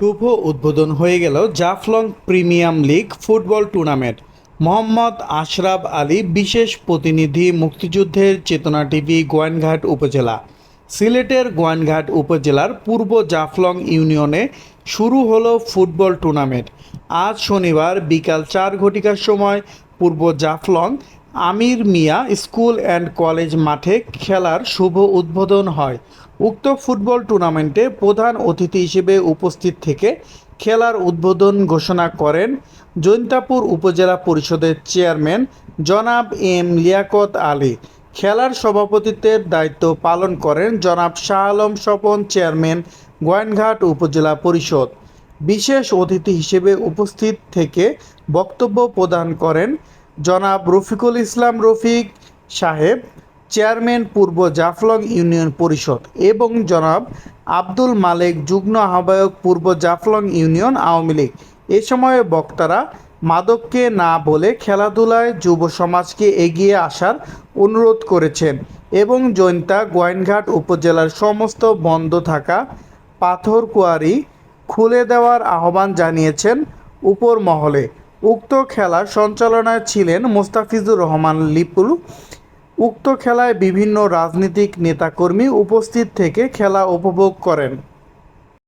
শুভ উদ্বোধন হয়ে গেল Jaflong premium league football tournament. Mohammad Ashraf Ali বিশেষ প্রতিনিধি, মুক্তিযুদ্ধের চেতনা টিভি, গোয়াইনঘাট উপজেলা। সিলেটের গোয়াইনঘাট উপজেলার পূর্ব জাফলং ইউনিয়নে শুরু হলো ফুটবল টুর্নামেন্ট। আজ শনিবার বিকাল 4 ঘটিকার সময় পূর্ব জাফলং আমির মিয়া স্কুল অ্যান্ড কলেজ মাঠে খেলার শুভ উদ্বোধন হয়। উক্ত ফুটবল টুর্নামেন্টে প্রধান অতিথি হিসেবে উপস্থিত থেকে খেলার উদ্বোধন ঘোষণা করেন জৈন্তাপুর উপজেলা পরিষদের চেয়ারম্যান জনাব এম লিয়াকত আলী। খেলার সভাপতিত্বের দায়িত্ব পালন করেন জনাব শাহ আলম স্বপন, চেয়ারম্যান গোয়াইনঘাট উপজেলা পরিষদ। বিশেষ অতিথি হিসেবে উপস্থিত থেকে বক্তব্য প্রদান করেন জনাব রফিকুল ইসলাম রফিক সাহেব, চেয়ারম্যান পূর্ব জাফলং ইউনিয়ন পরিষদ, এবং জনাব আব্দুল মালেক, যুগ্ম আহ্বায়ক পূর্ব জাফলং ইউনিয়ন আওয়ামী লীগ। এ সময়ে বক্তারা মাদককে না বলে খেলাধুলায় যুব সমাজকে এগিয়ে আসার অনুরোধ করেছেন এবং জৈন্তা গোয়াইনঘাট উপজেলার সমস্ত বন্ধ থাকা পাথর কোয়ারি খুলে দেওয়ার আহ্বান জানিয়েছেন উপর মহলে। উক্ত খেলার সঞ্চালনায় ছিলেন মোস্তাফিজুর রহমান লিপুল। উক্ত খেলায় বিভিন্ন রাজনৈতিক নেতাকর্মী উপস্থিত থেকে খেলা উপভোগ করেন।